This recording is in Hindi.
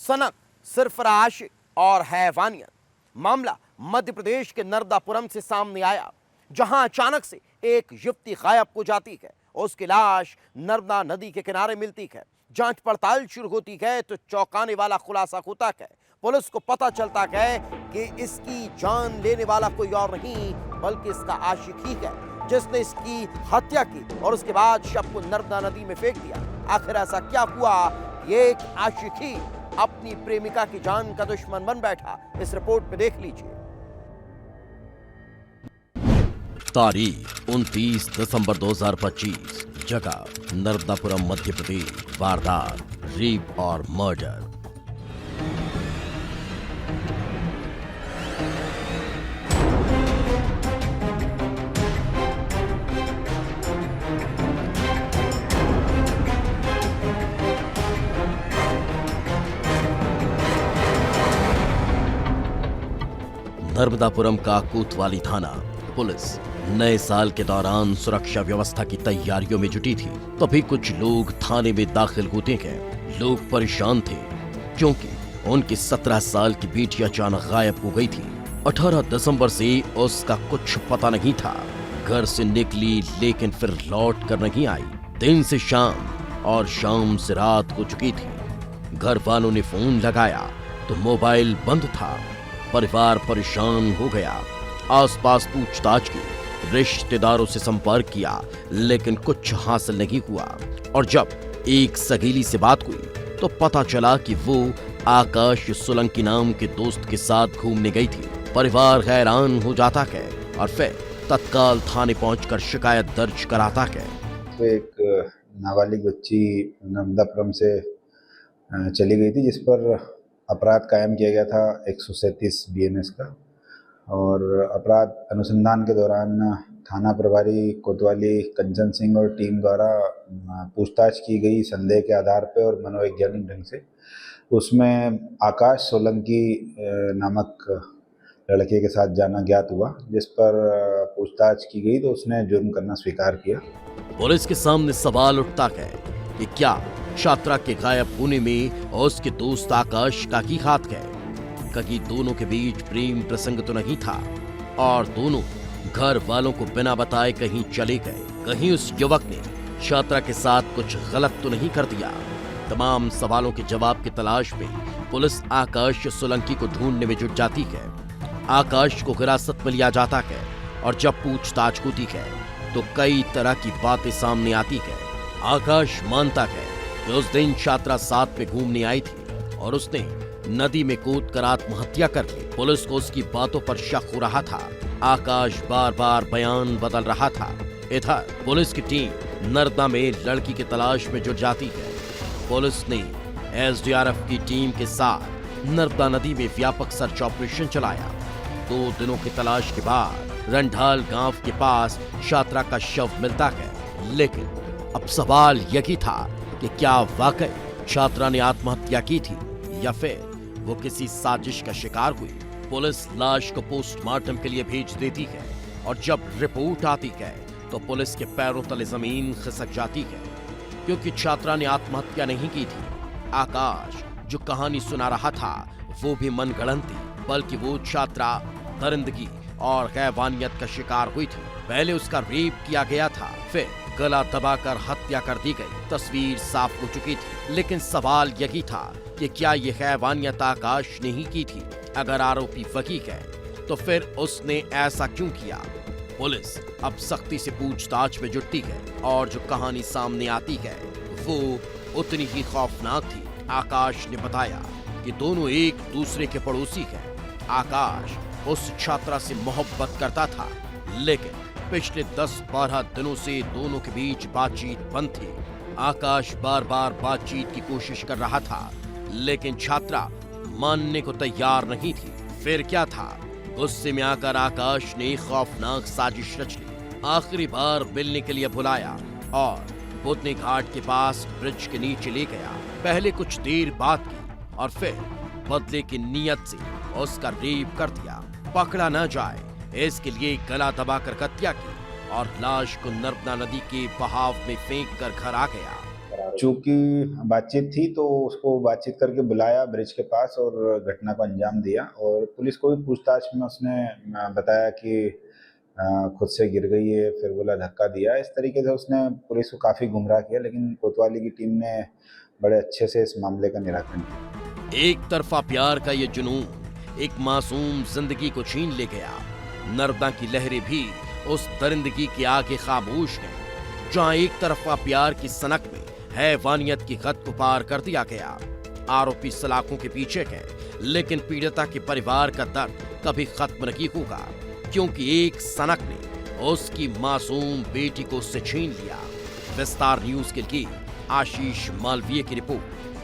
सनक, सरफराश और हैवानियत। मामला मध्य प्रदेश के नर्मदापुरम से सामने आया, जहां अचानक से एक युवती गायब हो जाती है। उसकी लाश नर्मदा नदी के किनारे मिलती है। जांच पड़ताल शुरू होती है तो चौंकाने वाला खुलासा होता है। पुलिस को पता चलता है कि इसकी जान लेने वाला कोई और नहीं बल्कि इसका आशिक ही है, जिसने इसकी हत्या की और उसके बाद शव को नर्मदा नदी में फेंक दिया। आखिर ऐसा क्या हुआ? ये एक आशिक ही अपनी प्रेमिका की जान का दुश्मन बन बैठा। इस रिपोर्ट में देख लीजिए। तारीख 29 दिसंबर 2025, जगह नर्मदापुरम मध्य प्रदेश। वारदात रेप और मर्डर। नर्मदापुरम का कोतवाली थाना पुलिस नए साल के दौरान सुरक्षा व्यवस्था की तैयारियों में जुटी थी। तभी कुछ लोग थाने में दाखिल होते हैं। लोग परेशान थे क्योंकि उनकी 17 साल की बेटी अचानक गायब हो गई थी। 18 दिसंबर से उसका कुछ पता नहीं था। घर से निकली लेकिन फिर लौट कर नहीं आई। दिन से शाम और शाम से रात हो चुकी थी। घर वालों ने फोन लगाया तो मोबाइल बंद था। परिवार परेशान हो गया। आसपास पूछताछ की, रिश्तेदारों से संपर्क किया, लेकिन कुछ हासिल नहीं हुआ। और जब एक सगेली से बात हुई तो पता चला कि वो आकाश सोलंकी नाम के दोस्त के साथ घूमने गई थी। परिवार हैरान हो जाता है और फिर तत्काल थाने पहुंचकर शिकायत दर्ज कराता है। तो एक नाबालिग बच्ची नर्मदापुरम से चली गई थी, जिस पर अपराध कायम किया गया था 137 बीएनएस का। और अपराध अनुसंधान के दौरान थाना प्रभारी कोतवाली कंचन सिंह और टीम द्वारा पूछताछ की गई संदेह के आधार पर और मनोवैज्ञानिक ढंग से उसमें आकाश सोलंकी नामक लड़के के साथ जाना ज्ञात हुआ, जिस पर पूछताछ की गई तो उसने जुर्म करना स्वीकार किया। पुलिस के सामने सवाल उठता है कि क्या छात्रा के गायब होने में और उसके दोस्त आकाश का ही हाथ है? कहीं दोनों के बीच प्रेम प्रसंग तो नहीं था और दोनों घर वालों को बिना बताए कहीं चले गए? कहीं उस युवक ने छात्रा के साथ कुछ गलत तो नहीं कर दिया? तमाम सवालों के जवाब की तलाश में पुलिस आकाश सोलंकी को ढूंढने में जुट जाती है। आकाश को हिरासत में लिया जाता है और जब पूछताछ होती है तो कई तरह की बातें सामने आती है। आकाश मानता है कि उस दिन छात्रा साथ में घूमने आई थी और उसने नदी में कूद कर आत्महत्या कर ली। पुलिस को उसकी बातों पर शक हो रहा था। आकाश बार बार बयान बदल रहा था। इधर पुलिस की टीम नर्मदा में लड़की की तलाश में जुट जाती है। पुलिस ने एसडीआरएफ की टीम के साथ नर्मदा नदी में व्यापक सर्च ऑपरेशन चलाया। 2 दिनों की तलाश के बाद रंढाल गांव के पास छात्रा का शव मिलता है। लेकिन अब सवाल यही था कि क्या वाकई छात्रा ने आत्महत्या की थी या फिर वो किसी साजिश का शिकार हुई। पुलिस लाश को पोस्टमार्टम के लिए भेज देती है और जब रिपोर्ट आती है तो पुलिस के पैरों तले जमीन खिसक जाती है, क्योंकि छात्रा ने आत्महत्या नहीं की थी। आकाश जो कहानी सुना रहा था वो भी मनगढ़ंत थी, बल्कि वो छात्रा दरिंदगी और हैवानियत का शिकार हुई थी। पहले उसका रेप किया गया था, फिर गला दबाकर हत्या कर दी गई। तस्वीर साफ हो चुकी थी, लेकिन सवाल यही था कि क्या ये हैवानियत आकाश ने ही की थी? अगर आरोपी वही है तो फिर उसने ऐसा क्यों किया? पुलिस अब सख्ती से पूछताछ में जुटती है और जो कहानी सामने आती है वो उतनी ही खौफनाक थी। आकाश ने बताया कि दोनों एक दूसरे के पड़ोसी हैं। आकाश उस छात्रा से मोहब्बत करता था, लेकिन पिछले 10-12 दिनों से दोनों के बीच बातचीत बंद थी। आकाश बार बार बातचीत की कोशिश कर रहा था, लेकिन छात्रा मानने को तैयार नहीं थी। फिर क्या था? गुस्से में आकर आकाश ने खौफनाक साजिश रच ली। आखिरी बार मिलने के लिए बुलाया और बुधनी घाट के पास ब्रिज के नीचे ले गया। पहले कुछ देर बात की और फिर बदले की नीयत से उसका रेप कर दिया। पकड़ा न जाए इसके लिए गला दबाकर हत्या की और लाश को नर्मदा नदी के बहाव में फेंक कर घर आ गया। चूंकि बातचीत थी तो उसको बातचीत करके बुलाया ब्रिज के पास और घटना को अंजाम दिया। और पुलिस को भी पूछताछ में उसने बताया कि खुद से गिर गई है, फिर बोला धक्का दिया। इस तरीके से उसने पुलिस को काफ़ी गुमराह किया, लेकिन कोतवाली की टीम ने बड़े अच्छे से इस मामले का निराकरण किया। एक तरफा प्यार का ये जुनून एक मासूम जिंदगी को छीन ले गया। नर्मदा की लहरें भी उस दरिंदगी के आगे खामोश हैं, जहां एक तरफा प्यार की सनक में हैवानियत की हद को पार कर दिया गया। आरोपी सलाखों के पीछे है, लेकिन पीड़िता के परिवार का दर्द कभी खत्म नहीं होगा, क्योंकि एक सनक ने उसकी मासूम बेटी को उससे छीन लिया। विस्तार न्यूज के लिए आशीष मालवीय की रिपोर्ट।